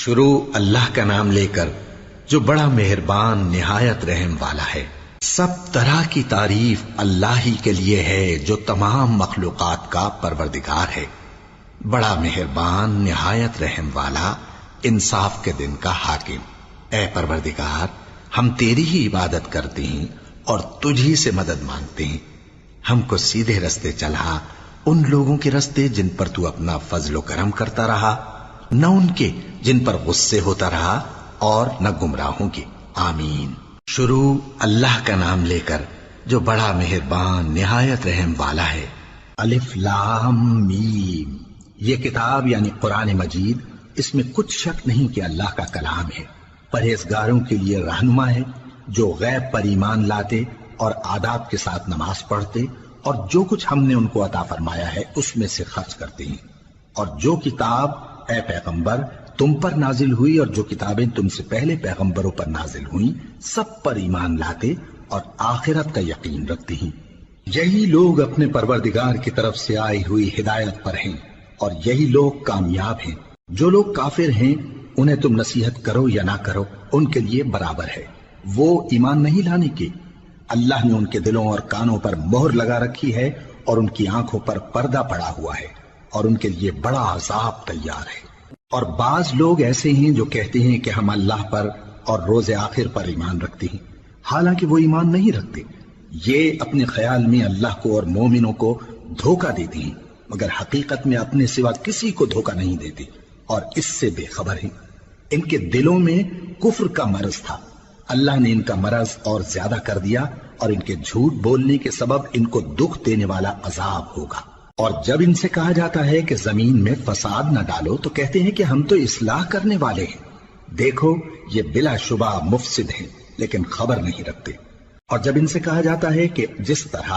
شروع اللہ کا نام لے کر جو بڑا مہربان نہایت رحم والا ہے۔ سب طرح کی تعریف اللہ ہی کے لیے ہے جو تمام مخلوقات کا پروردگار ہے، بڑا مہربان نہایت رحم والا، انصاف کے دن کا حاکم۔ اے پروردگار، ہم تیری ہی عبادت کرتے ہیں اور تجھی سے مدد مانگتے ہیں۔ ہم کو سیدھے رستے چلا، ان لوگوں کے رستے جن پر تو اپنا فضل و کرم کرتا رہا، نہ ان کے جن پر غصے ہوتا رہا، اور نہ گمراہوں کے۔ آمین۔ شروع اللہ کا نام لے کر جو بڑا مہربان نہایت رحم والا ہے۔ الف لام میم۔ یہ کتاب یعنی قرآن مجید، اس میں کچھ شک نہیں کہ اللہ کا کلام ہے، پرہیزگاروں کے لیے رہنما ہے جو غیب پر ایمان لاتے اور آداب کے ساتھ نماز پڑھتے اور جو کچھ ہم نے ان کو عطا فرمایا ہے اس میں سے خرچ کرتے ہیں، اور جو کتاب اے پیغمبر تم پر نازل ہوئی اور جو کتابیں تم سے پہلے پیغمبروں پر نازل ہوئیں سب پر ایمان لاتے اور آخرت کا یقین رکھتے ہیں۔ یہی لوگ اپنے پروردگار کی طرف سے آئی ہوئی ہدایت پر ہیں اور یہی لوگ کامیاب ہیں۔ جو لوگ کافر ہیں انہیں تم نصیحت کرو یا نہ کرو ان کے لیے برابر ہے، وہ ایمان نہیں لانے کے۔ اللہ نے ان کے دلوں اور کانوں پر مہر لگا رکھی ہے اور ان کی آنکھوں پر پردہ پڑا ہوا ہے اور ان کے لیے بڑا عذاب تیار ہے۔ اور بعض لوگ ایسے ہیں جو کہتے ہیں کہ ہم اللہ پر اور روز آخر پر ایمان رکھتے ہیں، حالانکہ وہ ایمان نہیں رکھتے۔ یہ اپنے خیال میں اللہ کو اور مومنوں کو دھوکہ دیتے ہیں، مگر حقیقت میں اپنے سوا کسی کو دھوکہ نہیں دیتے اور اس سے بے خبر ہیں۔ ان کے دلوں میں کفر کا مرض تھا، اللہ نے ان کا مرض اور زیادہ کر دیا اور ان کے جھوٹ بولنے کے سبب ان کو دکھ دینے والا عذاب ہوگا۔ اور جب ان سے کہا جاتا ہے کہ زمین میں فساد نہ ڈالو تو کہتے ہیں کہ ہم تو اصلاح کرنے والے ہیں، دیکھو یہ بلا شبہ مفسد ہیں لیکن خبر نہیں رکھتے۔ اور جب ان سے کہا جاتا ہے کہ جس طرح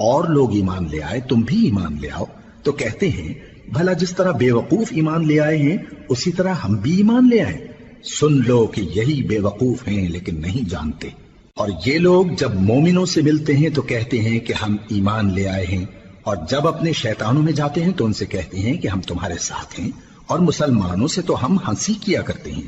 اور لوگ ایمان لے آئے تم بھی ایمان لے آؤ تو کہتے ہیں بھلا جس طرح بے وقوف ایمان لے آئے ہیں اسی طرح ہم بھی ایمان لے آئے۔ سن لو کہ یہی بے وقوف ہیں لیکن نہیں جانتے۔ اور یہ لوگ جب مومنوں سے ملتے ہیں تو کہتے ہیں کہ ہم ایمان لے آئے ہیں، اور جب اپنے شیطانوں میں جاتے ہیں تو ان سے کہتے ہیں کہ ہم تمہارے ساتھ ہیں، اور مسلمانوں سے تو ہم ہنسی کیا کرتے ہیں۔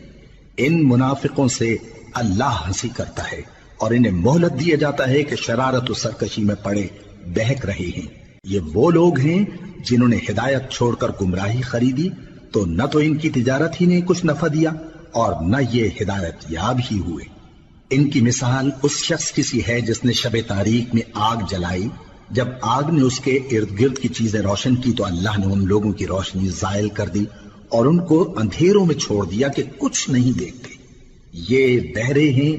ان منافقوں سے اللہ ہنسی کرتا ہے اور انہیں مہلت دیا جاتا ہے کہ شرارت و سرکشی میں پڑے بہک رہے ہیں۔ یہ وہ لوگ ہیں جنہوں نے ہدایت چھوڑ کر گمراہی خریدی، تو نہ تو ان کی تجارت ہی نے کچھ نفع دیا اور نہ یہ ہدایت یاب ہی ہوئے۔ ان کی مثال اس شخص کی سی ہے جس نے شب تاریک میں آگ جلائی، جب آگ نے اس کے ارد گرد کی چیزیں روشن کی تو اللہ نے ان لوگوں کی روشنی زائل کر دی اور ان کو اندھیروں میں چھوڑ دیا کہ کچھ نہیں دیکھتے۔ یہ بہرے ہیں،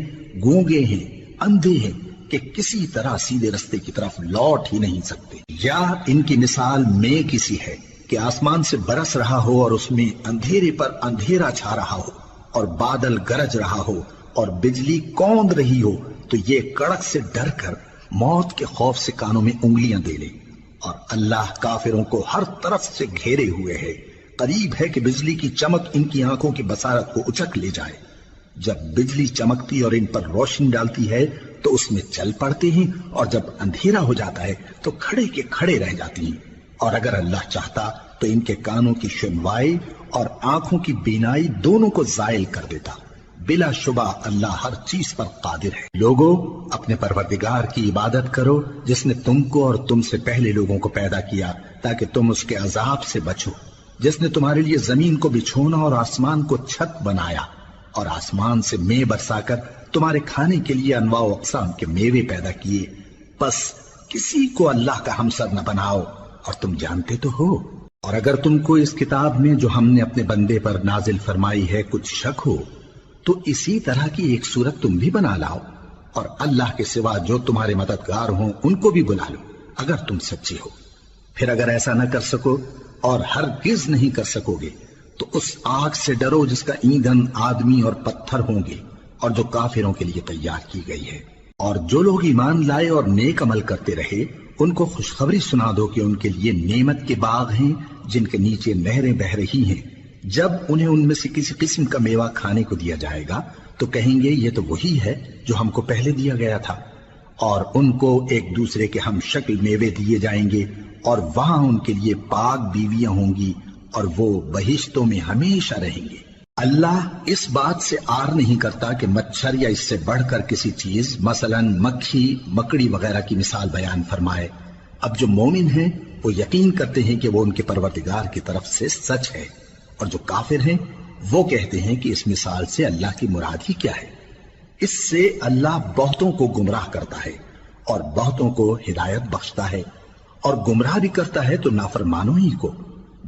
گونگے ہیں، اندھے ہیں کہ کسی طرح سیدھے رستے کی طرف لوٹ ہی نہیں سکتے۔ یا ان کی مثال میں کسی ہے کہ آسمان سے برس رہا ہو اور اس میں اندھیرے پر اندھیرا چھا رہا ہو اور بادل گرج رہا ہو اور بجلی کوند رہی ہو تو یہ کڑک سے ڈر کر موت کے خوف سے کانوں میں انگلیاں دے لے۔ اور اللہ کافروں کو ہر طرف سے گھیرے ہوئے ہے، قریب ہے کہ بجلی کی چمک ان کی آنکھوں کی بصارت کو اچک لے جائے۔ جب بجلی چمکتی اور ان پر روشنی ڈالتی ہے تو اس میں چل پڑتے ہیں، اور جب اندھیرا ہو جاتا ہے تو کھڑے کے کھڑے رہ جاتی ہیں۔ اور اگر اللہ چاہتا تو ان کے کانوں کی سنوائی اور آنکھوں کی بینائی دونوں کو زائل کر دیتا۔ بلا شبہ اللہ ہر چیز پر قادر ہے۔ لوگوں، اپنے پروردگار کی عبادت کرو جس نے تم کو اور تم سے پہلے لوگوں کو پیدا کیا تاکہ تم اس کے عذاب سے بچو، جس نے تمہارے لیے زمین کو بچھونا اور آسمان کو چھت بنایا اور آسمان سے مے برسا کر تمہارے کھانے کے لیے انواع و اقسام کے میوے پیدا کیے۔ بس کسی کو اللہ کا ہمسر نہ بناؤ، اور تم جانتے تو ہو۔ اور اگر تم کو اس کتاب میں جو ہم نے اپنے بندے پر نازل فرمائی ہے کچھ شک ہو تو اسی طرح کی ایک صورت تم بھی بنا لاؤ، اور اللہ کے سوا جو تمہارے مددگار ہوں ان کو بھی بلا لو اگر تم سچے ہو۔ پھر اگر ایسا نہ کر سکو اور ہرگز نہیں کر سکو گے تو اس آگ سے ڈرو جس کا ایندھن آدمی اور پتھر ہوں گے اور جو کافروں کے لیے تیار کی گئی ہے۔ اور جو لوگ ایمان لائے اور نیک عمل کرتے رہے ان کو خوشخبری سنا دو کہ ان کے لیے نعمت کے باغ ہیں جن کے نیچے نہریں بہہ رہی ہیں۔ جب انہیں ان میں سے کسی قسم کا میوہ کھانے کو دیا جائے گا تو کہیں گے یہ تو وہی ہے جو ہم کو پہلے دیا گیا تھا، اور ان کو ایک دوسرے کے ہم شکل میوے دیے جائیں گے، اور وہاں ان کے لیے پاک بیویاں ہوں گی اور وہ بہشتوں میں ہمیشہ رہیں گے۔ اللہ اس بات سے آر نہیں کرتا کہ مچھر یا اس سے بڑھ کر کسی چیز مثلاً مکھی مکڑی وغیرہ کی مثال بیان فرمائے۔ اب جو مومن ہیں وہ یقین کرتے ہیں کہ وہ ان کے پروردگار کی طرف سے سچ ہے، اور جو کافر ہیں وہ کہتے ہیں کہ اس مثال سے اللہ کی مراد ہی کیا ہے۔ اس سے اللہ بہتوں کو گمراہ کرتا ہے اور بہتوں کو ہدایت بخشتا ہے، اور گمراہ بھی کرتا ہے تو نافرمانوں ہی کو،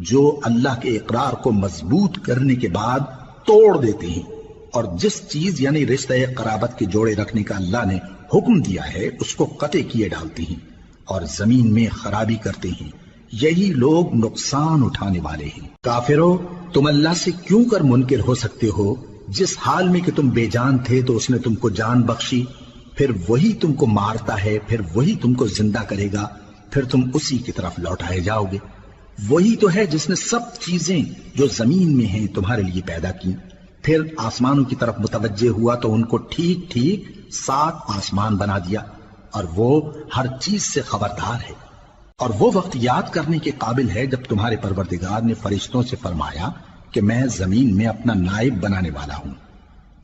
جو اللہ کے اقرار کو مضبوط کرنے کے بعد توڑ دیتے ہیں، اور جس چیز یعنی رشتہ قرابت کے جوڑے رکھنے کا اللہ نے حکم دیا ہے اس کو قطع کیے ڈالتے ہیں اور زمین میں خرابی کرتے ہیں۔ یہی لوگ نقصان اٹھانے والے ہیں۔ کافرو، تم اللہ سے کیوں کر منکر ہو سکتے ہو؟ جس حال میں کہ تم بے جان تھے تو اس نے تم کو جان بخشی، پھر وہی تم کو مارتا ہے، پھر وہی تم کو زندہ کرے گا، پھر تم اسی کی طرف لوٹائے جاؤ گے۔ وہی تو ہے جس نے سب چیزیں جو زمین میں ہیں تمہارے لیے پیدا کی، پھر آسمانوں کی طرف متوجہ ہوا تو ان کو ٹھیک ٹھیک 7 آسمان بنا دیا، اور وہ ہر چیز سے خبردار ہے۔ اور وہ وقت یاد کرنے کے قابل ہے جب تمہارے پروردگار نے فرشتوں سے فرمایا کہ میں زمین میں اپنا نائب بنانے والا ہوں۔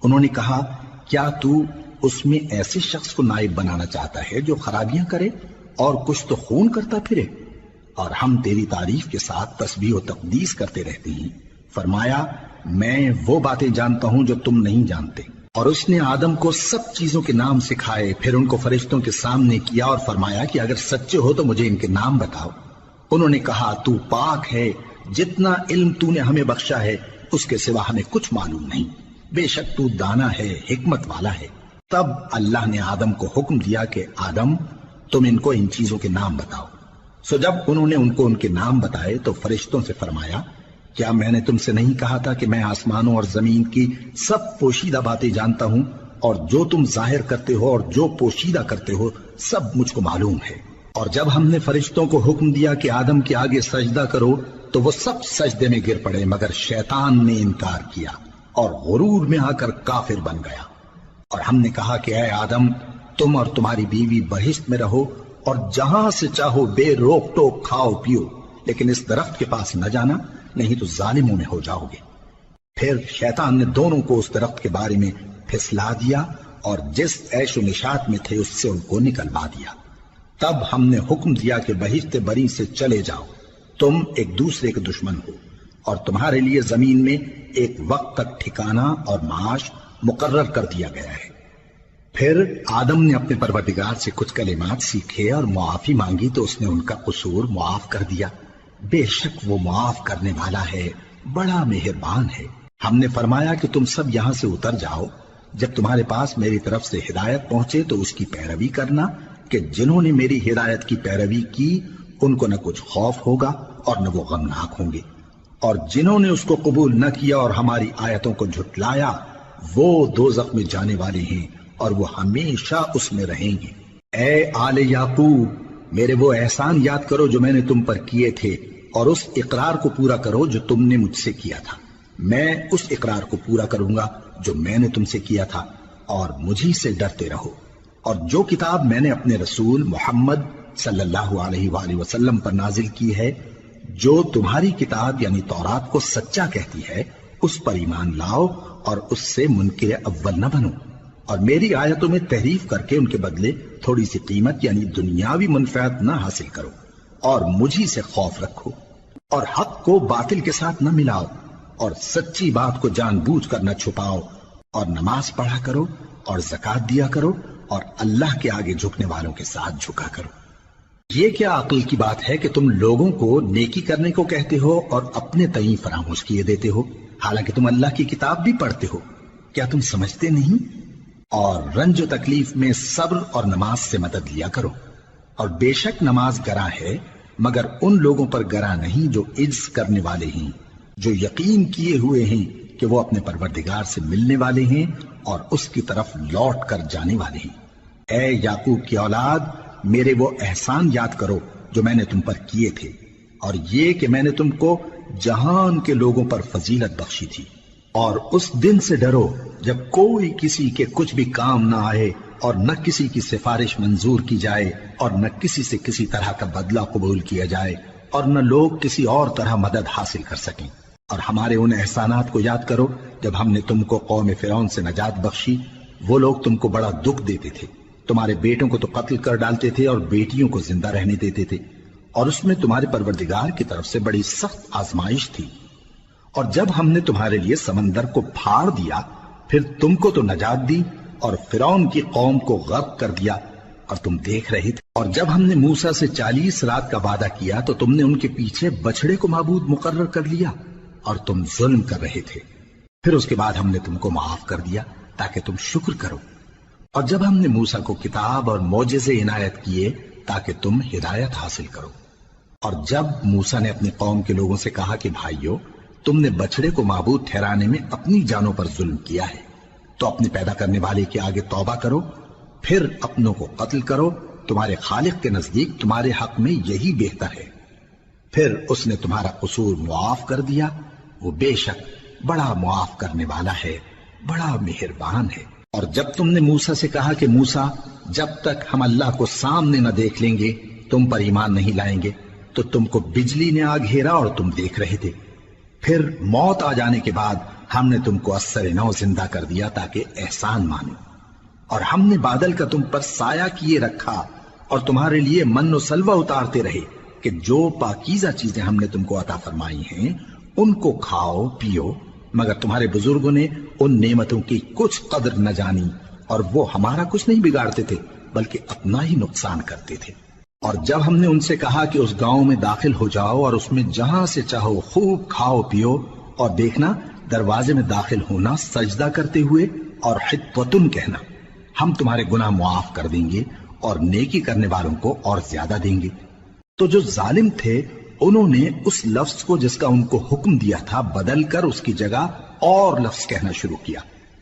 انہوں نے کہا، کیا تو اس میں ایسے شخص کو نائب بنانا چاہتا ہے جو خرابیاں کرے اور کچھ تو خون کرتا پھرے؟ اور ہم تیری تعریف کے ساتھ تسبیح و تقدیس کرتے رہتے ہیں۔ فرمایا، میں وہ باتیں جانتا ہوں جو تم نہیں جانتے۔ اور اس نے آدم کو سب چیزوں کے نام سکھائے، پھر ان کو فرشتوں کے سامنے کیا اور فرمایا کہ اگر سچے ہو تو مجھے ان کے نام بتاؤ۔ انہوں نے کہا، تو پاک ہے، جتنا علم تو نے ہمیں بخشا ہے اس کے سوا ہمیں کچھ معلوم نہیں، بے شک تو دانا ہے، حکمت والا ہے۔ تب اللہ نے آدم کو حکم دیا کہ آدم، تم ان کو ان چیزوں کے نام بتاؤ۔ سو جب انہوں نے ان کو ان کے نام بتائے تو فرشتوں سے فرمایا، کیا میں نے تم سے نہیں کہا تھا کہ میں آسمانوں اور زمین کی سب پوشیدہ باتیں جانتا ہوں، اور جو تم ظاہر کرتے ہو اور جو پوشیدہ کرتے ہو سب مجھ کو معلوم ہے۔ اور جب ہم نے فرشتوں کو حکم دیا کہ آدم کے آگے سجدہ کرو تو وہ سب سجدے میں گر پڑے، مگر شیطان نے انکار کیا اور غرور میں آ کر کافر بن گیا۔ اور ہم نے کہا کہ اے آدم، تم اور تمہاری بیوی بہشت میں رہو اور جہاں سے چاہو بے روک ٹوک کھاؤ پیو، لیکن اس درخت کے پاس نہ جانا، نہیں تو ظالموں میں ہو جاؤ گے۔ پھر شیطان نے دونوں کو اس درخت کے بارے میں پھسلا دیا اور جس عیش و نشاط میں تھے اس سے ان کو نکلوا دیا۔ تب ہم نے حکم دیا کہ بہشت بری سے چلے جاؤ، تم ایک دوسرے کے دشمن ہو، اور تمہارے لیے زمین میں ایک وقت تک ٹھکانہ اور معاش مقرر کر دیا گیا ہے۔ پھر آدم نے اپنے پروردگار سے کچھ کلمات سیکھے اور معافی مانگی تو اس نے ان کا قصور معاف کر دیا۔ بے شک وہ معاف کرنے والا ہے، بڑا مہربان ہے۔ ہم نے فرمایا کہ تم سب یہاں سے اتر جاؤ، جب تمہارے پاس میری طرف سے ہدایت پہنچے تو اس کی پیروی کرنا، کہ جنہوں نے میری ہدایت کی پیروی کی ان کو نہ کچھ خوف ہوگا اور نہ وہ غمناک ہوں گے، اور جنہوں نے اس کو قبول نہ کیا اور ہماری آیتوں کو جھٹلایا وہ دوزخ میں جانے والے ہیں اور وہ ہمیشہ اس میں رہیں گے۔ اے آل یعقوب، میرے وہ احسان یاد کرو جو میں نے تم پر کیے تھے، اور اس اقرار کو پورا کرو جو تم نے مجھ سے کیا تھا۔ میں اس اقرار کو پورا کروں گا جو میں نے تم سے کیا تھا، اور مجھی سے ڈرتے رہو۔ اور جو کتاب میں نے اپنے رسول محمد صلی اللہ علیہ وآلہ وسلم پر نازل کی ہے، جو تمہاری کتاب یعنی تورات کو سچا کہتی ہے، اس پر ایمان لاؤ اور اس سے منکر اول نہ بنو، اور میری آیتوں میں تحریف کر کے ان کے بدلے تھوڑی سی قیمت یعنی دنیاوی منفعت نہ حاصل کرو، اور مجھی سے خوف رکھو، اور حق کو باطل کے ساتھ نہ ملاؤ، اور سچی بات کو جان بوجھ کر نہ چھپاؤ، اور نماز پڑھا کرو اور زکوٰۃ دیا کرو، اور اللہ کے آگے جھکنے والوں کے ساتھ جھکا کرو۔ یہ کیا عقل کی بات ہے کہ تم لوگوں کو نیکی کرنے کو کہتے ہو اور اپنے تئیں فراموش کیے دیتے ہو، حالانکہ تم اللہ کی کتاب بھی پڑھتے ہو؟ کیا تم سمجھتے نہیں؟ اور رنج و تکلیف میں صبر اور نماز سے مدد لیا کرو، اور بے شک نماز گراں ہے، مگر ان لوگوں پر گراں نہیں جو عجز کرنے والے ہیں، جو یقین کیے ہوئے ہیں کہ وہ اپنے پروردگار سے ملنے والے ہیں اور اس کی طرف لوٹ کر جانے والے ہیں۔ اے یعقوب کی اولاد، میرے وہ احسان یاد کرو جو میں نے تم پر کیے تھے، اور یہ کہ میں نے تم کو جہان کے لوگوں پر فضیلت بخشی تھی۔ اور اس دن سے ڈرو جب کوئی کسی کے کچھ بھی کام نہ آئے، اور نہ کسی کی سفارش منظور کی جائے، اور نہ کسی سے کسی طرح کا بدلہ قبول کیا جائے، اور نہ لوگ کسی اور طرح مدد حاصل کر سکیں۔ اور ہمارے ان احسانات کو یاد کرو جب ہم نے تم کو قوم فرعون سے نجات بخشی۔ وہ لوگ تم کو بڑا دکھ دیتے تھے، تمہارے بیٹوں کو تو قتل کر ڈالتے تھے اور بیٹیوں کو زندہ رہنے دیتے تھے، اور اس میں تمہارے پروردگار کی طرف سے بڑی سخت آزمائش تھی۔ اور جب ہم نے تمہارے لیے سمندر کو پھاڑ دیا، پھر تم کو تو نجات دی اور فرعون کی قوم کو غرق کر دیا، اور تم دیکھ رہے تھے۔ اور جب ہم نے موسیٰ سے 40 رات کا وعدہ کیا تو تم نے ان کے پیچھے بچڑے کو معبود مقرر کر لیا اور تم ظلم کر رہے تھے۔ پھر اس کے بعد ہم نے تم کو معاف کر دیا تاکہ تم شکر کرو۔ اور جب ہم نے موسیٰ کو کتاب اور معجزے عنایت کیے تاکہ تم ہدایت حاصل کرو۔ اور جب موسیٰ نے اپنی قوم کے لوگوں سے کہا کہ بھائیو، تم نے بچڑے کو معبود ٹھہرانے میں اپنی جانوں پر ظلم کیا ہے، تو اپنے پیدا کرنے والے کے آگے توبہ کرو، پھر اپنوں کو قتل کرو، تمہارے خالق کے نزدیک تمہارے حق میں یہی بہتر ہے۔ پھر اس نے تمہارا قصور معاف کر دیا، وہ بے شک بڑا معاف کرنے والا ہے، بڑا مہربان ہے۔ اور جب تم نے موسیٰ سے کہا کہ موسیٰ، جب تک ہم اللہ کو سامنے نہ دیکھ لیں گے تم پر ایمان نہیں لائیں گے، تو تم کو بجلی نے آ گھیرا اور تم دیکھ رہے تھے۔ پھر موت آ جانے کے بعد ہم نے تم کو اثر نو زندہ کر دیا تاکہ احسان مانو۔ اور ہم نے بادل کا تم پر سایہ کیے رکھا اور تمہارے لیے من و سلوہ اتارتے رہے کہ جو پاکیزہ چیزیں ہم نے تم کو عطا فرمائی ہیں ان کو کھاؤ پیو، مگر تمہارے بزرگوں نے ان نعمتوں کی کچھ قدر نہ جانی، اور وہ ہمارا کچھ نہیں بگاڑتے تھے بلکہ اپنا ہی نقصان کرتے تھے۔ اور جب ہم نے ان سے کہا کہ اس گاؤں میں داخل ہو جاؤ اور اس میں جہاں سے چاہو خوب کھاؤ پیو، اور دیکھنا دروازے میں داخل ہونا سجدہ کرتے ہوئے اور حطوتن کہنا، ہم تمہارے گناہ معاف کر دیں گے اور نیکی کرنے والوں کو اور زیادہ دیں گے۔ تو جو ظالم تھے انہوں نے اس لفظ کو جس کا ان کو حکم دیا تھا بدل کر اس کی جگہ اور لفظ کہنا شروع کیا،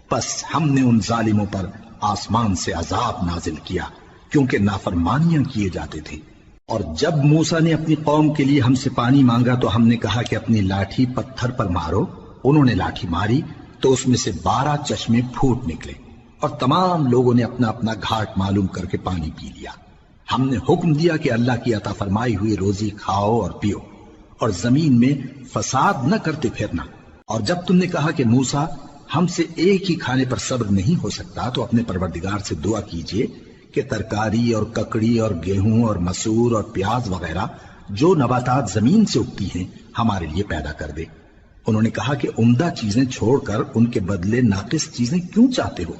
پس ہم نے ان ظالموں پر آسمان سے عذاب نازل کیا کیونکہ نافرمانیاں کیے جاتے تھے۔ اور جب موسیٰ نے اپنی قوم کے لیے ہم سے پانی مانگا تو ہم نے کہا کہ اپنی لاٹھی پتھر پر مارو۔ انہوں نے لاٹھی ماری تو اس میں سے 12 چشمے پھوٹ نکلے، اور تمام لوگوں نے اپنا اپنا گھاٹ معلوم کر کے پانی پی لیا۔ ہم نے حکم دیا کہ اللہ کی عطا فرمائی ہوئی روزی کھاؤ اور پیو، اور زمین میں فساد نہ کرتے پھرنا۔ اور جب تم نے کہا کہ موسیٰ، ہم سے ایک ہی کھانے پر صبر نہیں ہو سکتا، تو اپنے پروردگار سے دعا کیجئے کہ ترکاری اور ککڑی اور گیہوں اور مسور اور پیاز وغیرہ جو نباتات زمین سے اگتی ہیں ہمارے لیے پیدا کر دے۔ انہوں نے کہا کہ عمدہ چیزیں چھوڑ کر ان کے بدلے ناقص چیزیں کیوں چاہتے ہو؟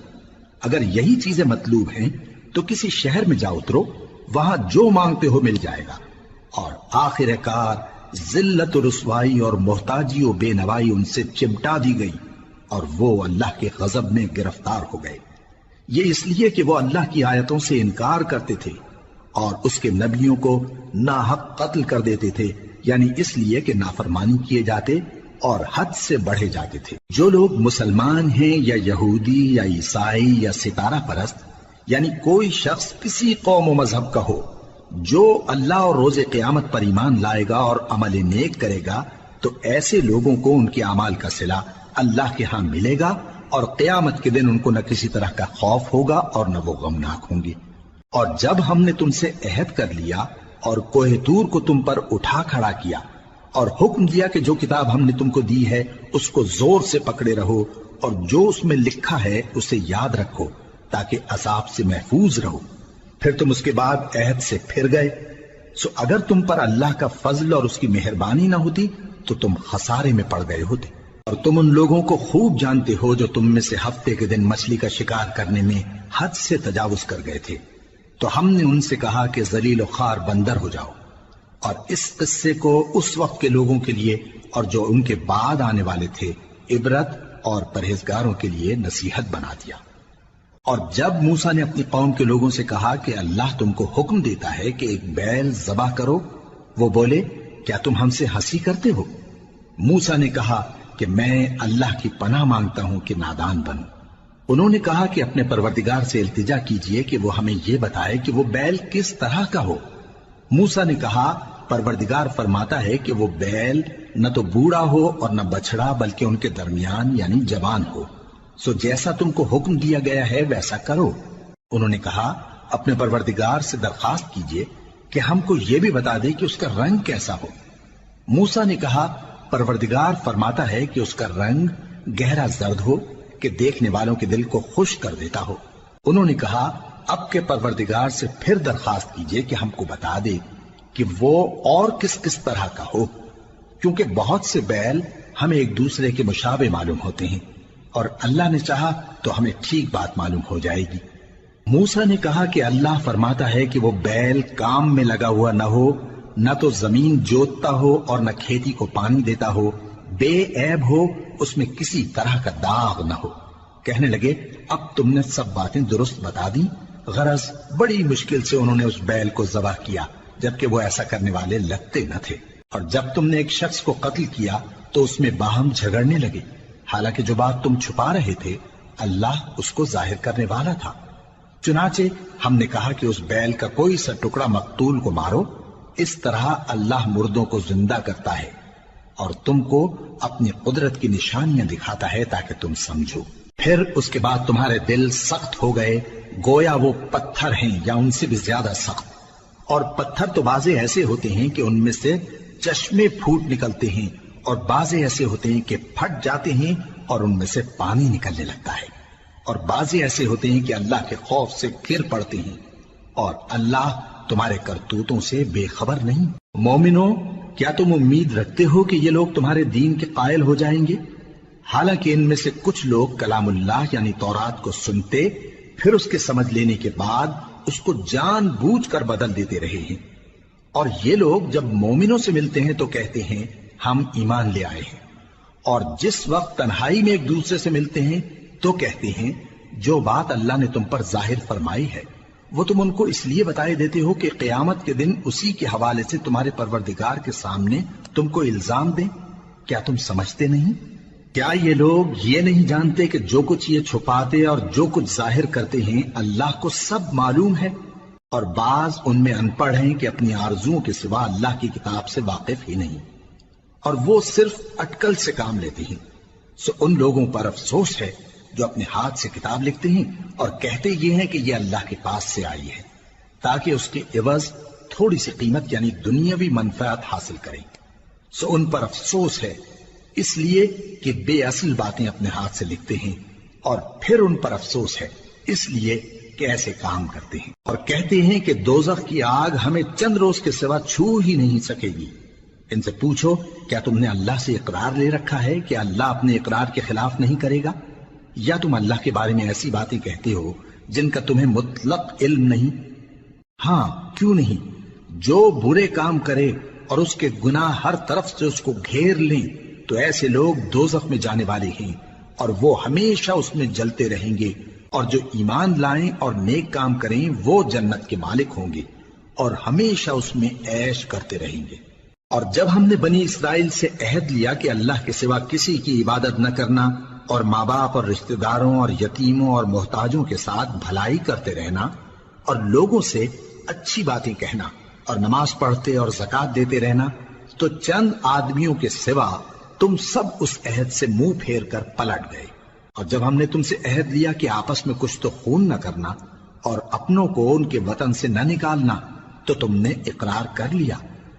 اگر یہی چیزیں مطلوب ہیں تو کسی شہر میں جا اترو، وہاں جو مانگتے ہو مل جائے گا۔ اور آخر کار ذلت و رسوائی اور محتاجی و بے نوائی ان سے چمٹا دی گئی، اور وہ اللہ کے غضب میں گرفتار ہو گئے۔ یہ اس لیے کہ وہ اللہ کی آیتوں سے انکار کرتے تھے اور اس کے نبیوں کو ناحق قتل کر دیتے تھے، یعنی اس لیے کہ نافرمانی کیے جاتے اور حد سے بڑھے جاتے تھے۔ جو لوگ مسلمان ہیں یا یہودی یا عیسائی یا ستارہ پرست، یعنی کوئی شخص کسی قوم و مذہب کا ہو، جو اللہ اور روز قیامت پر ایمان لائے گا اور عمل نیک کرے گا، تو ایسے لوگوں کو ان کے اعمال کا صلہ اللہ کے ہاں ملے گا، اور قیامت کے دن ان کو نہ کسی طرح کا خوف ہوگا اور نہ وہ غمناک ہوں گے۔ اور جب ہم نے تم سے عہد کر لیا اور کوہ طور کو تم پر اٹھا کھڑا کیا اور حکم دیا کہ جو کتاب ہم نے تم کو دی ہے اس کو زور سے پکڑے رہو، اور جو اس میں لکھا ہے اسے یاد رکھو تاکہ عذاب سے محفوظ رہو، پھر تم اس کے بعد عہد سے پھر گئے، سو اگر تم پر اللہ کا فضل اور اس کی مہربانی نہ ہوتی تو تم خسارے میں پڑ گئے ہوتے۔ اور تم ان لوگوں کو خوب جانتے ہو جو تم میں سے ہفتے کے دن مچھلی کا شکار کرنے میں حد سے تجاوز کر گئے تھے، تو ہم نے ان سے کہا کہ ذلیل و خوار بندر ہو جاؤ، اور اس قصے کو اس وقت کے لوگوں کے لیے اور جو ان کے بعد آنے والے تھے عبرت اور پرہیزگاروں کے لیے نصیحت بنا دیا۔ اور جب موسیٰ نے اپنی قوم کے لوگوں سے کہا کہ اللہ تم کو حکم دیتا ہے کہ ایک بیل ذبح کرو، وہ بولے کیا تم ہم سے ہنسی کرتے ہو؟ موسیٰ نے کہا کہ میں اللہ کی پناہ مانگتا ہوں کہ نادان بنوں۔ انہوں نے کہا کہ اپنے پروردگار سے التجا کیجئے کہ وہ ہمیں یہ بتائے کہ وہ بیل کس طرح کا ہو۔ موسیٰ نے کہا پروردگار فرماتا ہے کہ وہ بیل نہ تو بوڑھا ہو اور نہ بچڑا بلکہ ان کے درمیان یعنی جوان ہو، سو جیسا تم کو حکم دیا گیا ہے ویسا کرو۔ انہوں نے کہا اپنے پروردگار سے درخواست کیجئے کہ ہم کو یہ بھی بتا دے کہ اس کا رنگ کیسا ہو۔ موسیٰ نے کہا پروردگار فرماتا ہے کہ اس کا رنگ گہرا زرد ہو کہ دیکھنے والوں کے دل کو خوش کر دیتا ہو۔ انہوں نے کہا اب کے پروردگار سے پھر درخواست کیجئے کہ ہم کو بتا دے کہ وہ اور کس کس طرح کا ہو، کیونکہ بہت سے بیل ہمیں ایک دوسرے کے مشابہ معلوم ہوتے ہیں، اور اللہ نے چاہا تو ہمیں ٹھیک بات معلوم ہو جائے گی۔ موسیٰ نے کہا کہ اللہ فرماتا ہے کہ وہ بیل کام میں لگا ہوا نہ ہو، نہ تو زمین جوتتا ہو اور نہ کھیتی کو پانی دیتا ہو، بے عیب ہو، اس میں کسی طرح کا داغ نہ ہو۔ کہنے لگے اب تم نے سب باتیں درست بتا دی۔ غرض بڑی مشکل سے انہوں نے اس بیل کو ذبح کیا، جبکہ وہ ایسا کرنے والے لگتے نہ تھے۔ اور جب تم نے ایک شخص کو قتل کیا تو اس میں باہم جھگڑنے لگے، حالانکہ جو بات تم چھپا رہے تھے اللہ اس کو ظاہر کرنے والا تھا۔ چنانچہ ہم نے کہا کہ اس بیل کا کوئی سا ٹکڑا مقتول کو مارو، اس طرح اللہ مردوں کو زندہ کرتا ہے اور تم کو اپنی قدرت کی نشانیاں دکھاتا ہے تاکہ تم سمجھو۔ پھر اس کے بعد تمہارے دل سخت ہو گئے، گویا وہ پتھر ہیں یا ان سے بھی زیادہ سخت۔ اور پتھر تو بعضے ایسے ہوتے ہیں کہ ان میں سے چشمے پھوٹ نکلتے ہیں، اور بعضے ایسے ہوتے ہیں کہ پھٹ جاتے ہیں اور ان میں سے پانی نکلنے لگتا ہے، اور بعضے ایسے ہوتے ہیں کہ اللہ کے خوف سے گر پڑتے ہیں، اور اللہ تمہارے کرتوتوں سے بے خبر نہیں۔ مومنو، کیا تم امید رکھتے ہو کہ یہ لوگ تمہارے دین کے قائل ہو جائیں گے؟ حالانکہ ان میں سے کچھ لوگ کلام اللہ یعنی تورات کو سنتے، پھر اس کے سمجھ لینے کے بعد اس کو جان بوجھ کر بدل دیتے رہے ہیں۔ اور یہ لوگ جب مومنوں سے ملتے ہیں تو کہتے ہیں ہم ایمان لے آئے ہیں، اور جس وقت تنہائی میں ایک دوسرے سے ملتے ہیں تو کہتے ہیں جو بات اللہ نے تم پر ظاہر فرمائی ہے وہ تم ان کو اس لیے بتائے دیتے ہو کہ قیامت کے دن اسی کے حوالے سے تمہارے پروردگار کے سامنے تم کو الزام دیں۔ کیا تم سمجھتے نہیں؟ کیا یہ لوگ یہ نہیں جانتے کہ جو کچھ یہ چھپاتے اور جو کچھ ظاہر کرتے ہیں اللہ کو سب معلوم ہے؟ اور بعض ان میں ان پڑھ ہیں کہ اپنی آرزوؤں کے سوا اللہ کی کتاب سے واقف ہی نہیں، اور وہ صرف اٹکل سے کام لیتے ہیں۔ سو ان لوگوں پر افسوس ہے جو اپنے ہاتھ سے کتاب لکھتے ہیں اور کہتے یہ ہیں کہ یہ اللہ کے پاس سے آئی ہے، تاکہ اس کے عوض تھوڑی سی قیمت یعنی دنیاوی منفعت حاصل کریں۔ سو ان پر افسوس ہے اس لیے کہ بے اصل باتیں اپنے ہاتھ سے لکھتے ہیں، اور پھر ان پر افسوس ہے اس لیے کہ ایسے کام کرتے ہیں، اور کہتے ہیں کہ دوزخ کی آگ ہمیں چند روز کے سوا چھو ہی نہیں سکے گی۔ ان سے پوچھو کیا تم نے اللہ سے اقرار لے رکھا ہے کہ اللہ اپنے اقرار کے خلاف نہیں کرے گا؟ یا تم اللہ کے بارے میں ایسی باتیں کہتے ہو جن کا تمہیں مطلق علم نہیں؟ ہاں کیوں نہیں، جو برے کام کرے اور اس کے گناہ ہر طرف سے اس کو گھیر لیں تو ایسے لوگ دوزخ میں جانے والے ہیں، اور وہ ہمیشہ اس میں جلتے رہیں گے، اور جو ایمان لائیں اور نیک کام کریں وہ جنت کے مالک ہوں گے اور ہمیشہ اس میں عیش کرتے رہیں گے۔ اور جب ہم نے بنی اسرائیل سے عہد لیا کہ اللہ کے سوا کسی کی عبادت نہ کرنا، اور ماں باپ اور رشتہ داروں اور یتیموں اور محتاجوں کے ساتھ بھلائی کرتے رہنا، اور لوگوں سے اچھی باتیں کہنا، اور نماز پڑھتے اور زکوٰۃ دیتے رہنا، تو چند آدمیوں کے سوا تم سب اس عہد سے منہ پھیر کر پلٹ گئے۔ اور جب ہم نے تم سے عہد لیا کہ آپس میں کچھ تو خون نہ کرنا اور اپنوں کو ان کے وطن سے نہ نکالنا، تو تم نے اقرار کر لیا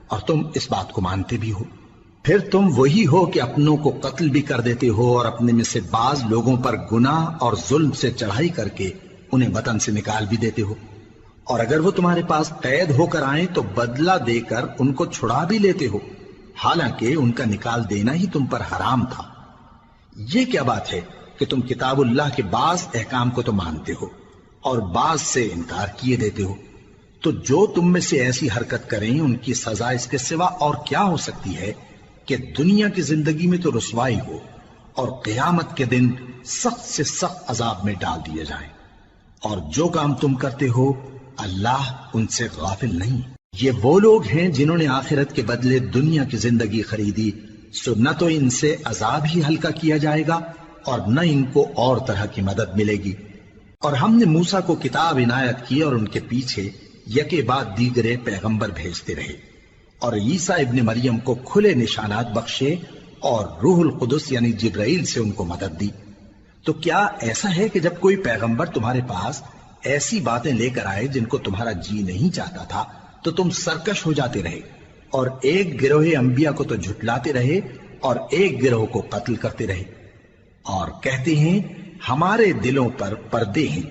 اور تم اس بات کو مانتے بھی ہو۔ پھر تم وہی ہو کہ اپنوں کو قتل بھی کر دیتے ہو اور اپنے میں سے بعض لوگوں پر گناہ اور ظلم سے چڑھائی کر کے انہیں وطن سے نکال بھی دیتے ہو، اور اگر وہ تمہارے پاس قید ہو کر آئیں تو بدلہ دے کر ان کو چھڑا بھی لیتے ہو، حالانکہ ان کا نکال دینا ہی تم پر حرام تھا۔ یہ کیا بات ہے کہ تم کتاب اللہ کے بعض احکام کو تو مانتے ہو اور بعض سے انکار کیے دیتے ہو؟ تو جو تم میں سے ایسی حرکت کریں ان کی سزا اس کے سوا اور کیا ہو سکتی ہے کہ دنیا کی زندگی میں تو رسوائی ہو اور قیامت کے دن سخت سے سخت عذاب میں ڈال دیے جائیں۔ اور جو کام تم کرتے ہو اللہ ان سے غافل نہیں۔ یہ وہ لوگ ہیں جنہوں نے آخرت کے بدلے دنیا کی زندگی خریدی، سو نہ تو ان سے عذاب ہی ہلکا کیا جائے گا اور نہ ان کو اور طرح کی مدد ملے گی۔ اور ہم نے موسیٰ کو کتاب عنایت کی اور ان کے پیچھے یکے بعد دیگرے پیغمبر بھیجتے رہے، اور عیسیٰ ابن مریم کو کھلے نشانات بخشے اور روح القدس یعنی جبرائیل سے ان کو مدد دی۔ تو کیا ایسا ہے کہ جب کوئی پیغمبر تمہارے پاس ایسی باتیں لے کر آئے جن کو تمہارا جی نہیں چاہتا تھا تو تم سرکش ہو جاتے رہے، اور ایک گروہ انبیاء کو تو جھٹلاتے رہے اور ایک گروہ کو قتل کرتے رہے، اور کہتے ہیں ہمارے دلوں پر پردے ہیں،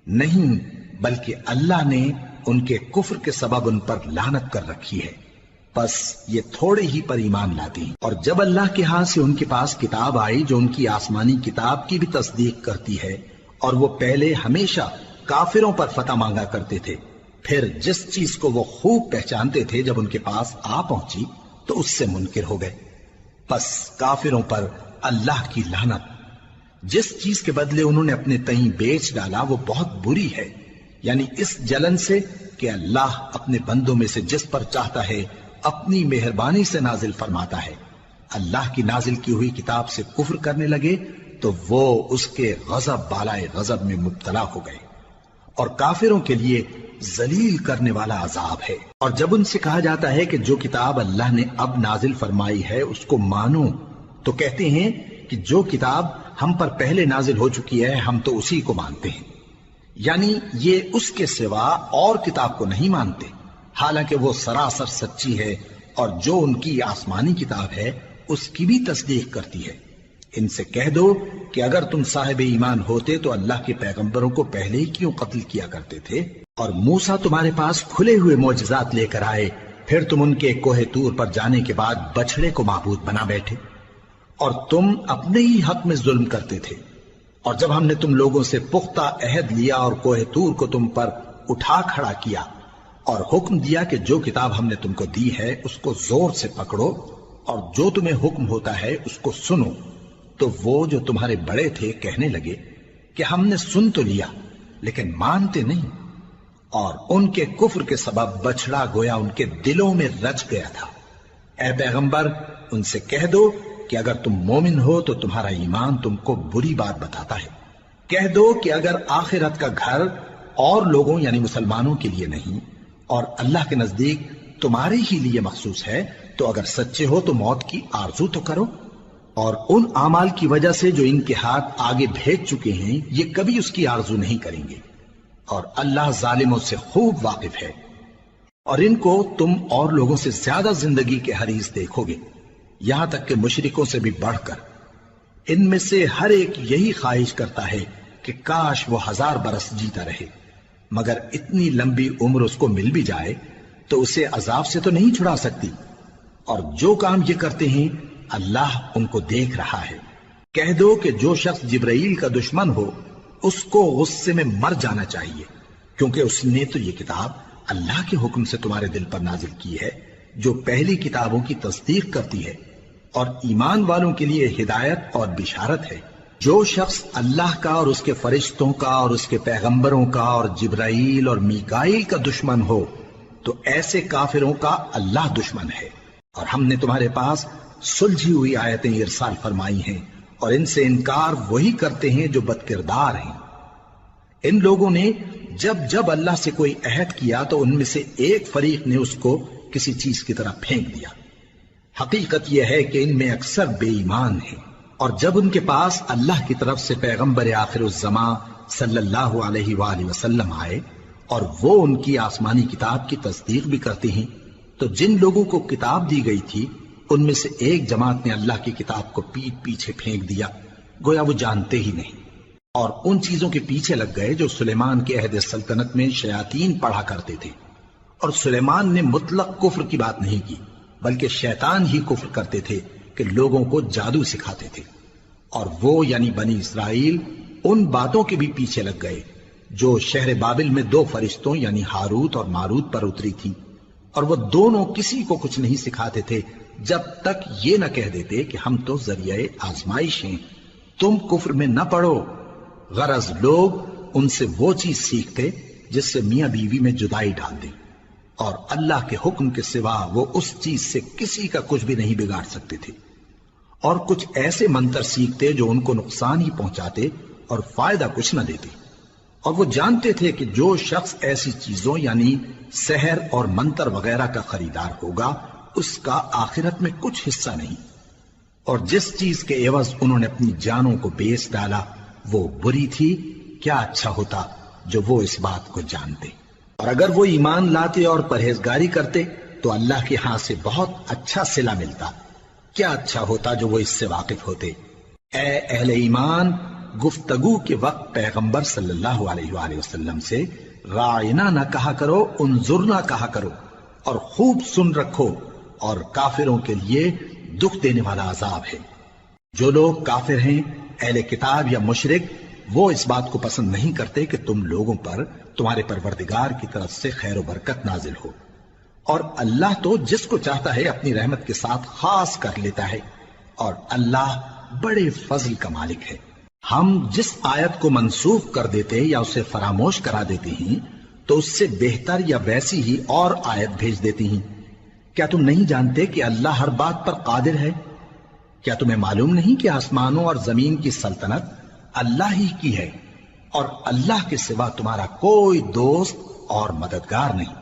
نہیں بلکہ اللہ نے ان کے کفر کے سبب ان پر لعنت کر رکھی ہے، بس یہ تھوڑے ہی پر ایمان لاتے ہیں۔ اور جب اللہ کے ہاں سے ان کے پاس کتاب آئی جو ان کی آسمانی کتاب کی بھی تصدیق کرتی ہے، اور وہ پہلے ہمیشہ کافروں پر فتح مانگا کرتے تھے، پھر جس چیز کو وہ خوب پہچانتے تھے جب ان کے پاس آ پہنچی تو اس سے منکر ہو گئے، بس کافروں پر اللہ کی لعنت۔ جس چیز کے بدلے انہوں نے اپنے تئیں بیچ ڈالا وہ بہت بری ہے، یعنی اس جلن سے کہ اللہ اپنے بندوں میں سے جس پر چاہتا ہے اپنی مہربانی سے نازل فرماتا ہے۔ اللہ کی نازل کی ہوئی کتاب سے کفر کرنے لگے تو وہ اس کے غضب بالائے غضب میں مبتلا ہو گئے، اور کافروں کے لیے ذلیل کرنے والا عذاب ہے۔ اور جب ان سے کہا جاتا ہے کہ جو کتاب اللہ نے اب نازل فرمائی ہے اس کو مانو، تو کہتے ہیں کہ جو کتاب ہم پر پہلے نازل ہو چکی ہے ہم تو اسی کو مانتے ہیں، یعنی یہ اس کے سوا اور کتاب کو نہیں مانتے، حالانکہ وہ سراسر سچی ہے، اور جو ان کی آسمانی کتاب ہے اس کی بھی تصدیق کرتی ہے۔ ان سے کہہ دو کہ اگر تم صاحب ایمان ہوتے تو اللہ کے پیغمبروں کو پہلے ہی کیوں قتل کیا کرتے تھے؟ اور موسیٰ تمہارے پاس کھلے ہوئے معجزات لے کر آئے، پھر تم ان کے کوہ طور پر جانے کے بعد بچڑے کو معبود بنا بیٹھے، اور تم اپنے ہی حق میں ظلم کرتے تھے۔ اور جب ہم نے تم لوگوں سے پختہ عہد لیا اور کوہ طور کو تم پر اٹھا کھڑا کیا، اور حکم دیا کہ جو کتاب ہم نے تم کو دی ہے اس کو زور سے پکڑو، اور جو تمہیں حکم ہوتا ہے اس کو سنو، تو وہ جو تمہارے بڑے تھے کہنے لگے کہ ہم نے سن تو لیا لیکن مانتے نہیں، اور ان کے کفر کے سبب بچڑا گویا ان کے دلوں میں رچ گیا تھا۔ اے پیغمبر ان سے کہہ دو کہ اگر تم مومن ہو تو تمہارا ایمان تم کو بری بات بتاتا ہے، کہہ دو کہ اگر آخرت کا گھر اور لوگوں یعنی مسلمانوں کے لیے نہیں اور اللہ کے نزدیک تمہارے ہی لیے مخصوص ہے تو اگر سچے ہو تو موت کی آرزو تو کرو، اور ان اعمال کی وجہ سے جو ان کے ہاتھ آگے بھیج چکے ہیں یہ کبھی اس کی آرزو نہیں کریں گے، اور اللہ ظالموں سے خوب واقف ہے۔ اور ان کو تم اور لوگوں سے زیادہ زندگی کے حریص دیکھو گے، یہاں تک کہ مشرکوں سے بھی بڑھ کر۔ ان میں سے ہر ایک یہی خواہش کرتا ہے کہ کاش وہ 1000 برس جیتا رہے، مگر اتنی لمبی عمر اس کو مل بھی جائے تو اسے عذاب سے تو نہیں چھڑا سکتی، اور جو کام یہ کرتے ہیں اللہ ان کو دیکھ رہا ہے۔ کہہ دو کہ جو شخص جبرائیل کا دشمن ہو اس کو غصے میں مر جانا چاہیے، کیونکہ اس نے تو یہ کتاب اللہ کے حکم سے تمہارے دل پر نازل کی ہے جو پہلی کتابوں کی تصدیق کرتی ہے، اور ایمان والوں کے لیے ہدایت اور بشارت ہے۔ جو شخص اللہ کا اور اس کے فرشتوں کا اور اس کے پیغمبروں کا اور جبرائیل اور میکائیل کا دشمن ہو تو ایسے کافروں کا اللہ دشمن ہے۔ اور ہم نے تمہارے پاس سلجھی ہوئی آیتیں ارسال فرمائی ہیں، اور ان سے انکار وہی کرتے ہیں جو بد کردار ہیں۔ ان لوگوں نے جب جب اللہ سے کوئی عہد کیا تو ان میں سے ایک فریق نے اس کو کسی چیز کی طرح پھینک دیا۔ حقیقت یہ ہے کہ ان میں اکثر بے ایمان ہیں، اور جب ان کے پاس اللہ کی طرف سے پیغمبر آخر الزمان صلی اللہ علیہ وآلہ وسلم آئے اور وہ ان کی آسمانی کتاب کی تصدیق بھی کرتے ہیں، تو جن لوگوں کو کتاب دی گئی تھی ان میں سے ایک جماعت نے اللہ کی کتاب کو پیٹ پیچھے پھینک دیا، گویا وہ جانتے ہی نہیں، اور ان چیزوں کے پیچھے لگ گئے جو سلیمان کے عہد سلطنت میں شیاطین پڑھا کرتے تھے۔ اور سلیمان نے مطلق کفر کی بات نہیں کی، بلکہ شیطان ہی کفر کرتے تھے کہ لوگوں کو جادو سکھاتے تھے، اور وہ یعنی بنی اسرائیل ان باتوں کے بھی پیچھے لگ گئے جو شہر بابل میں 2 فرشتوں یعنی ہاروت اور ماروت پر اتری تھی، اور وہ دونوں کسی کو کچھ نہیں سکھاتے تھے جب تک یہ نہ کہہ دیتے کہ ہم تو ذریعہ آزمائش ہیں، تم کفر میں نہ پڑو۔ غرض لوگ ان سے وہ چیز سیکھتے جس سے میاں بیوی میں جدائی ڈال دیں، اور اللہ کے حکم کے سوا وہ اس چیز سے کسی کا کچھ بھی نہیں بگاڑ سکتے تھے، اور کچھ ایسے منتر سیکھتے جو ان کو نقصان ہی پہنچاتے اور فائدہ کچھ نہ دیتے، اور وہ جانتے تھے کہ جو شخص ایسی چیزوں یعنی سحر اور منتر وغیرہ کا خریدار ہوگا اس کا آخرت میں کچھ حصہ نہیں، اور جس چیز کے عوض انہوں نے اپنی جانوں کو بیچ ڈالا وہ بری تھی، کیا اچھا ہوتا جو وہ اس بات کو جانتے۔ اور اگر وہ ایمان لاتے اور پرہیزگاری کرتے تو اللہ کے ہاں سے بہت اچھا صلہ ملتا، کیا اچھا ہوتا جو وہ اس سے واقف ہوتے۔ اے اہل ایمان، گفتگو کے وقت پیغمبر صلی اللہ علیہ وآلہ وسلم سے رائنا نہ کہا کرو، انظرنا کہا کرو، اور خوب سن رکھو، اور کافروں کے لیے دکھ دینے والا عذاب ہے۔ جو لوگ کافر ہیں، اہل کتاب یا مشرک، وہ اس بات کو پسند نہیں کرتے کہ تم لوگوں پر تمہارے پروردگار کی طرف سے خیر و برکت نازل ہو، اور اللہ تو جس کو چاہتا ہے اپنی رحمت کے ساتھ خاص کر لیتا ہے، اور اللہ بڑے فضل کا مالک ہے۔ ہم جس آیت کو منسوخ کر دیتے یا اسے فراموش کرا دیتے ہیں تو اس سے بہتر یا ویسی ہی اور آیت بھیج دیتی ہیں۔ کیا تم نہیں جانتے کہ اللہ ہر بات پر قادر ہے؟ کیا تمہیں معلوم نہیں کہ آسمانوں اور زمین کی سلطنت اللہ ہی کی ہے، اور اللہ کے سوا تمہارا کوئی دوست اور مددگار نہیں؟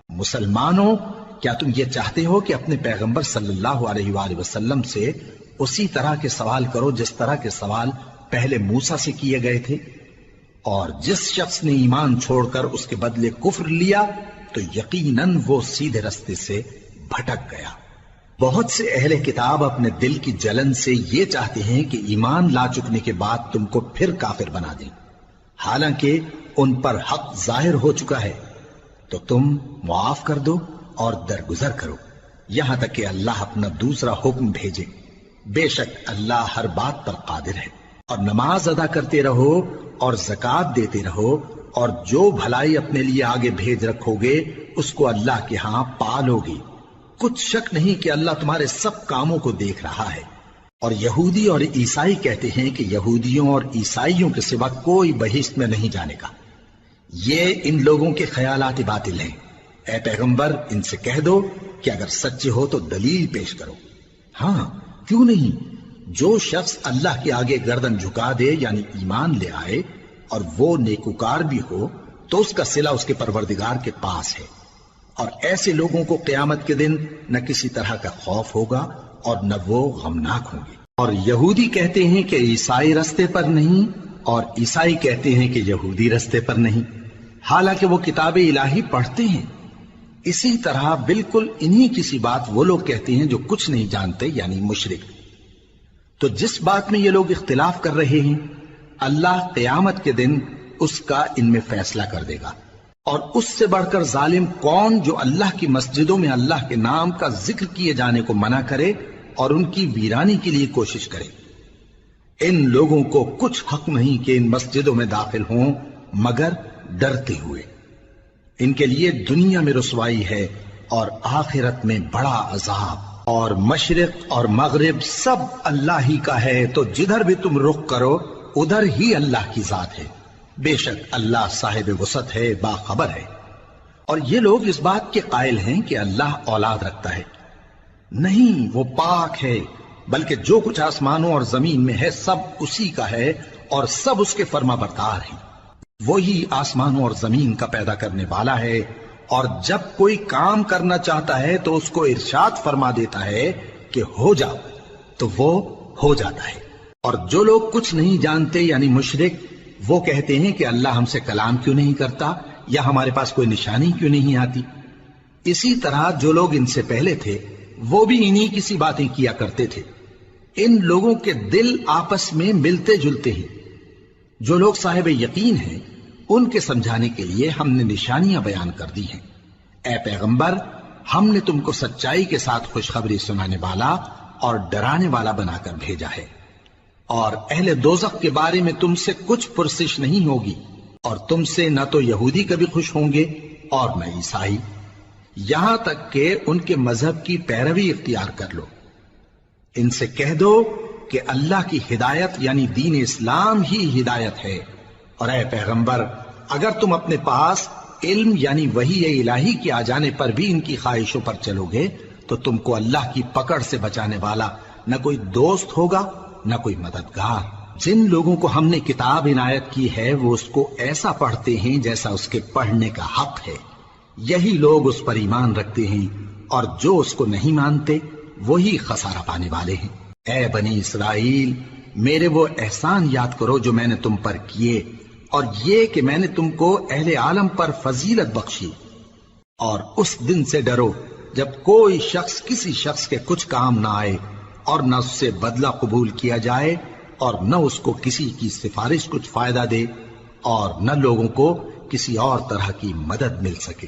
مسلمانوں، کیا تم یہ چاہتے ہو کہ اپنے پیغمبر صلی اللہ علیہ وآلہ وسلم سے اسی طرح کے سوال کرو جس طرح کے سوال پہلے موسیٰ سے کیے گئے تھے؟ اور جس شخص نے ایمان چھوڑ کر اس کے بدلے کفر لیا تو یقیناً وہ سیدھے رستے سے بھٹک گیا۔ بہت سے اہل کتاب اپنے دل کی جلن سے یہ چاہتے ہیں کہ ایمان لا چکنے کے بعد تم کو پھر کافر بنا دیں، حالانکہ ان پر حق ظاہر ہو چکا ہے۔ تو تم معاف کر دو اور درگزر کرو یہاں تک کہ اللہ اپنا دوسرا حکم بھیجے۔ بے شک اللہ ہر بات پر قادر ہے۔ اور نماز ادا کرتے رہو اور زکوٰۃ دیتے رہو، اور جو بھلائی اپنے لیے آگے بھیج رکھو گے اس کو اللہ کے ہاں پالو گے۔ کچھ شک نہیں کہ اللہ تمہارے سب کاموں کو دیکھ رہا ہے۔ اور یہودی اور عیسائی کہتے ہیں کہ یہودیوں اور عیسائیوں کے سوا کوئی بہشت میں نہیں جانے کا۔ یہ ان لوگوں کے خیالات باطل ہیں۔ اے پیغمبر، ان سے کہہ دو کہ اگر سچے ہو تو دلیل پیش کرو۔ ہاں، کیوں نہیں؟ جو شخص اللہ کے آگے گردن جھکا دے، یعنی ایمان لے آئے، اور وہ نیکوکار بھی ہو، تو اس کا صلہ اس کے پروردگار کے پاس ہے۔ اور ایسے لوگوں کو قیامت کے دن نہ کسی طرح کا خوف ہوگا اور نہ وہ غمناک ہوں گے۔ اور یہودی کہتے ہیں کہ عیسائی رستے پر نہیں، اور عیسائی کہتے ہیں کہ یہودی رستے پر نہیں، حالانکہ وہ کتاب الہی پڑھتے ہیں۔ اسی طرح بالکل انہی کسی بات وہ لوگ کہتے ہیں جو کچھ نہیں جانتے، یعنی مشرک۔ تو جس بات میں یہ لوگ اختلاف کر رہے ہیں، اللہ قیامت کے دن اس کا ان میں فیصلہ کر دے گا۔ اور اس سے بڑھ کر ظالم کون جو اللہ کی مسجدوں میں اللہ کے نام کا ذکر کیے جانے کو منع کرے اور ان کی ویرانی کے لیے کوشش کرے۔ ان لوگوں کو کچھ حق نہیں کہ ان مسجدوں میں داخل ہوں مگر ڈرتے ہوئے۔ ان کے لیے دنیا میں رسوائی ہے اور آخرت میں بڑا عذاب۔ اور مشرق اور مغرب سب اللہ ہی کا ہے، تو جدھر بھی تم رخ کرو ادھر ہی اللہ کی ذات ہے۔ بے شک اللہ صاحب وسعت ہے، باخبر ہے۔ اور یہ لوگ اس بات کے قائل ہیں کہ اللہ اولاد رکھتا ہے۔ نہیں، وہ پاک ہے، بلکہ جو کچھ آسمانوں اور زمین میں ہے سب اسی کا ہے، اور سب اس کے فرما بردار ہیں۔ وہی آسمانوں اور زمین کا پیدا کرنے والا ہے، اور جب کوئی کام کرنا چاہتا ہے تو اس کو ارشاد فرما دیتا ہے کہ ہو جاؤ، تو وہ ہو جاتا ہے۔ اور جو لوگ کچھ نہیں جانتے، یعنی مشرک، وہ کہتے ہیں کہ اللہ ہم سے کلام کیوں نہیں کرتا، یا ہمارے پاس کوئی نشانی کیوں نہیں آتی۔ اسی طرح جو لوگ ان سے پہلے تھے وہ بھی انہی کسی باتیں کیا کرتے تھے۔ ان لوگوں کے دل آپس میں ملتے جلتے ہیں۔ جو لوگ صاحب یقین ہیں ان کے سمجھانے کے لیے ہم نے نشانیاں بیان کر دی ہیں۔ اے پیغمبر، ہم نے تم کو سچائی کے ساتھ خوشخبری سنانے والا اور ڈرانے والا بنا کر بھیجا ہے۔ اور اہل دوزخ کے بارے میں تم سے کچھ پرسش نہیں ہوگی، اور تم سے نہ تو یہودی کبھی خوش ہوں گے اور نہ عیسائی، یہاں تک کہ ان کے مذہب کی پیروی اختیار کر لو۔ ان سے کہہ دو کہ اللہ کی ہدایت یعنی دین اسلام ہی ہدایت ہے۔ اور اے پیغمبر، اگر تم اپنے پاس علم یعنی وحی الہی کے آ جانے پر بھی ان کی خواہشوں پر چلو گے تو تم کو اللہ کی پکڑ سے بچانے والا نہ کوئی دوست ہوگا نہ کوئی مددگار۔ جن لوگوں کو ہم نے کتاب عنایت کی ہے وہ اس کو ایسا پڑھتے ہیں جیسا اس کے پڑھنے کا حق ہے، یہی لوگ اس پر ایمان رکھتے ہیں، اور جو اس کو نہیں مانتے وہی خسارہ پانے والے ہیں۔ اے بنی اسرائیل، میرے وہ احسان یاد کرو جو میں نے تم پر کیے، اور یہ کہ میں نے تم کو اہل عالم پر فضیلت بخشی۔ اور اس دن سے ڈرو جب کوئی شخص کسی شخص کے کچھ کام نہ آئے، اور نہ اس سے بدلہ قبول کیا جائے اور نہ اس کو کسی کی سفارش کچھ فائدہ دے اور نہ لوگوں کو کسی اور طرح کی مدد مل سکے۔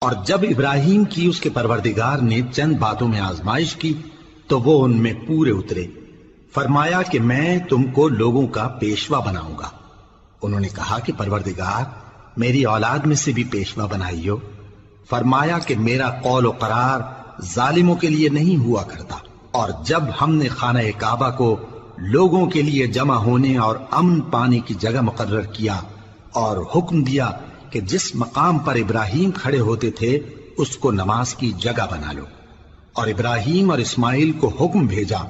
اور جب ابراہیم کی اس کے پروردگار نے چند باتوں میں آزمائش کی تو وہ ان میں پورے اترے۔ فرمایا کہ میں تم کو لوگوں کا پیشوا بناؤں گا۔ انہوں نے کہا کہ پروردگار میری اولاد میں سے بھی پیشوا بنائیو۔ فرمایا کہ میرا قول و قرار ظالموں کے لیے نہیں ہوا کرتا۔ اور جب ہم نے خانہ کعبہ کو لوگوں کے لیے جمع ہونے اور امن پانے کی جگہ مقرر کیا اور حکم دیا کہ جس مقام پر ابراہیم کھڑے ہوتے تھے اس کو نماز کی جگہ بنا لو، اور ابراہیم اور اسماعیل کو حکم بھیجا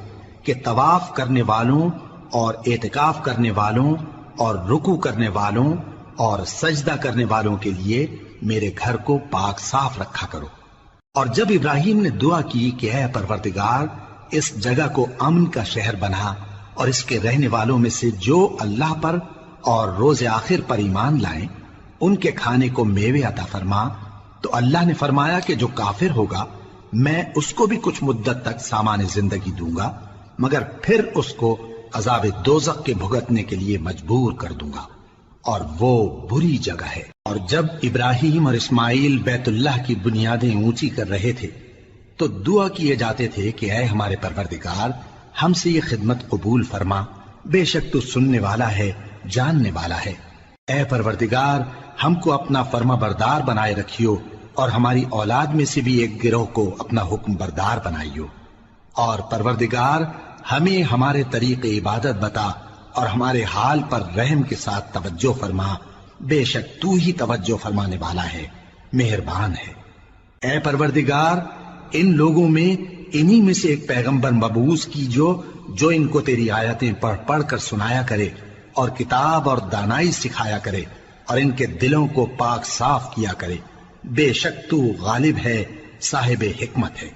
کہ طواف کرنے والوں اور اعتکاف کرنے والوں اور رکوع کرنے والوں اور سجدہ کرنے والوں کے لیے میرے گھر کو پاک صاف رکھا کرو۔ اور جب ابراہیم نے دعا کی کہ اے پروردگار اس جگہ کو امن کا شہر بنا اور اس کے رہنے والوں میں سے جو اللہ پر اور روز آخر پر ایمان لائیں ان کے کھانے کو میوے عطا فرما، تو اللہ نے فرمایا کہ جو کافر ہوگا میں اس کو بھی کچھ مدت تک سامان زندگی دوں گا، مگر پھر اس کو عذاب دوزخ کے بھگتنے کے لیے مجبور کر دوں گا، اور وہ بری جگہ ہے۔ اور جب ابراہیم اور اسماعیل بیت اللہ کی بنیادیں اونچی کر رہے تھے تو دعا کیے جاتے تھے کہ اے ہمارے پروردگار ہم سے یہ خدمت قبول فرما، بے شک تو سننے والا ہے، جاننے والا ہے۔ اے پروردگار ہم کو اپنا فرما بردار بنائے رکھیو اور ہماری اولاد میں سے بھی ایک گروہ کو اپنا حکم بردار بنائیو، اور پروردگار ہمیں ہمارے طریق عبادت بتا اور ہمارے حال پر رحم کے ساتھ توجہ فرما، بے شک تو ہی توجہ فرمانے والا ہے، مہربان ہے۔ اے پروردگار ان لوگوں میں انہی میں سے ایک پیغمبر مبعوث کی جو ان کو تیری آیتیں پڑھ پڑھ کر سنایا کرے اور کتاب اور دانائی سکھایا کرے اور ان کے دلوں کو پاک صاف کیا کرے، بے شک تو غالب ہے، صاحب حکمت ہے۔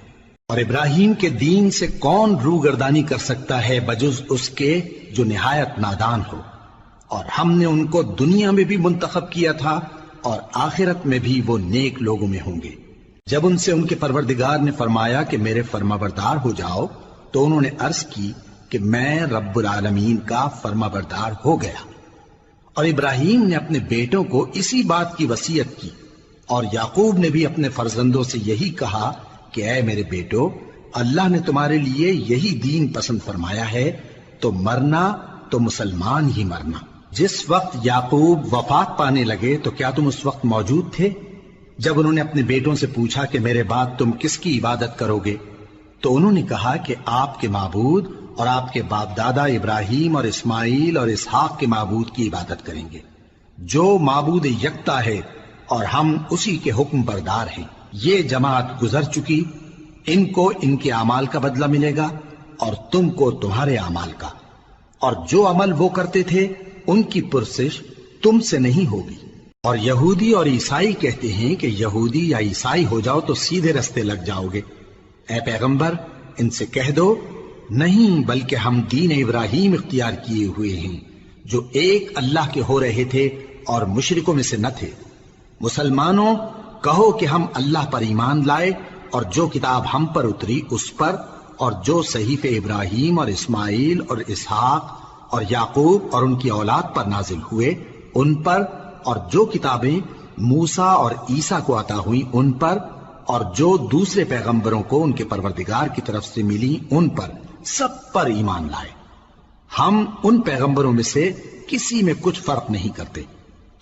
اور ابراہیم کے دین سے کون روگردانی کر سکتا ہے بجز اس کے جو نہایت نادان ہو، اور ہم نے ان کو دنیا میں بھی منتخب کیا تھا اور آخرت میں بھی وہ نیک لوگوں میں ہوں گے۔ جب ان سے ان کے پروردگار نے فرمایا کہ میرے فرمانبردار ہو جاؤ تو انہوں نے عرض کی کہ میں رب العالمین کا فرمانبردار ہو گیا۔ اور ابراہیم نے اپنے بیٹوں کو اسی بات کی وصیت کی، اور یعقوب نے بھی اپنے فرزندوں سے یہی کہا کہ اے میرے بیٹو، اللہ نے تمہارے لیے یہی دین پسند فرمایا ہے، تو مرنا تو مسلمان ہی مرنا۔ جس وقت یعقوب وفات پانے لگے تو کیا تم اس وقت موجود تھے جب انہوں نے اپنے بیٹوں سے پوچھا کہ میرے بعد تم کس کی عبادت کرو گے؟ تو انہوں نے کہا کہ آپ کے معبود اور آپ کے باپ دادا ابراہیم اور اسماعیل اور اسحاق کے معبود کی عبادت کریں گے، جو معبود یکتا ہے اور ہم اسی کے حکم بردار ہیں۔ یہ جماعت گزر چکی، ان کو ان کے اعمال کا بدلہ ملے گا اور تم کو تمہارے اعمال کا، اور جو عمل وہ کرتے تھے ان کی پرسش تم سے نہیں ہوگی۔ اور یہودی اور عیسائی کہتے ہیں کہ یہودی یا عیسائی ہو جاؤ تو سیدھے رستے لگ جاؤ گے۔ اے پیغمبر ان سے کہہ دو نہیں، بلکہ ہم دین ابراہیم اختیار کیے ہوئے ہیں جو ایک اللہ کے ہو رہے تھے اور مشرکوں میں سے نہ تھے۔ مسلمانوں کہو کہ ہم اللہ پر ایمان لائے اور جو کتاب ہم پر اتری اس پر، اور جو صحیفے ابراہیم اور اسماعیل اور اسحاق اور یعقوب اور ان کی اولاد پر نازل ہوئے ان پر، اور جو کتابیں موسیٰ اور عیسیٰ کو عطا ہوئیں ان پر، اور جو دوسرے پیغمبروں کو ان کے پروردگار کی طرف سے ملی ان پر، سب پر ایمان لائے۔ ہم ان پیغمبروں میں سے کسی میں کچھ فرق نہیں کرتے،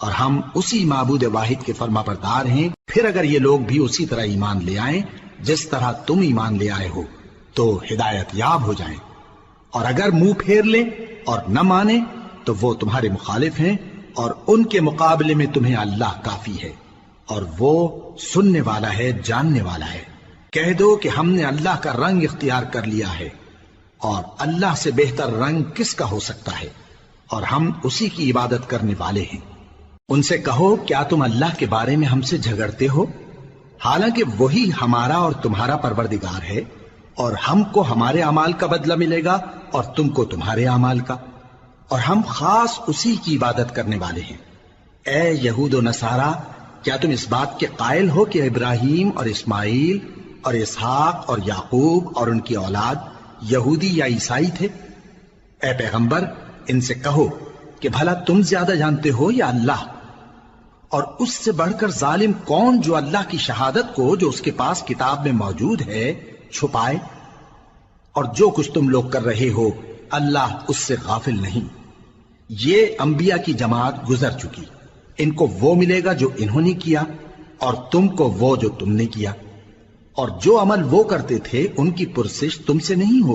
اور ہم اسی معبود واحد کے فرما بردار ہیں۔ پھر اگر یہ لوگ بھی اسی طرح ایمان لے آئیں جس طرح تم ایمان لے آئے ہو تو ہدایت یاب ہو جائیں، اور اگر منہ پھیر لیں اور نہ مانیں تو وہ تمہارے مخالف ہیں، اور ان کے مقابلے میں تمہیں اللہ کافی ہے، اور وہ سننے والا ہے، جاننے والا ہے۔ کہہ دو کہ ہم نے اللہ کا رنگ اختیار کر لیا ہے، اور اللہ سے بہتر رنگ کس کا ہو سکتا ہے، اور ہم اسی کی عبادت کرنے والے ہیں۔ ان سے کہو کیا تم اللہ کے بارے میں ہم سے جھگڑتے ہو، حالانکہ وہی ہمارا اور تمہارا پروردگار ہے، اور ہم کو ہمارے اعمال کا بدلہ ملے گا اور تم کو تمہارے اعمال کا، اور ہم خاص اسی کی عبادت کرنے والے ہیں۔ اے یہود و نصارا، کیا تم اس بات کے قائل ہو کہ ابراہیم اور اسماعیل اور اسحاق اور یعقوب اور ان کی اولاد یہودی یا عیسائی تھے؟ اے پیغمبر ان سے کہو کہ بھلا تم زیادہ جانتے ہو یا اللہ؟ اور اس سے بڑھ کر ظالم کون جو اللہ کی شہادت کو جو اس کے پاس کتاب میں موجود ہے چھپائے؟ اور جو کچھ تم لوگ کر رہے ہو اللہ اس سے غافل نہیں۔ یہ انبیاء کی جماعت گزر چکی، ان کو وہ ملے گا جو انہوں نے کیا اور تم کو وہ جو تم نے کیا، اور جو عمل وہ کرتے تھے ان کی پرسش تم سے نہیں ہوگی۔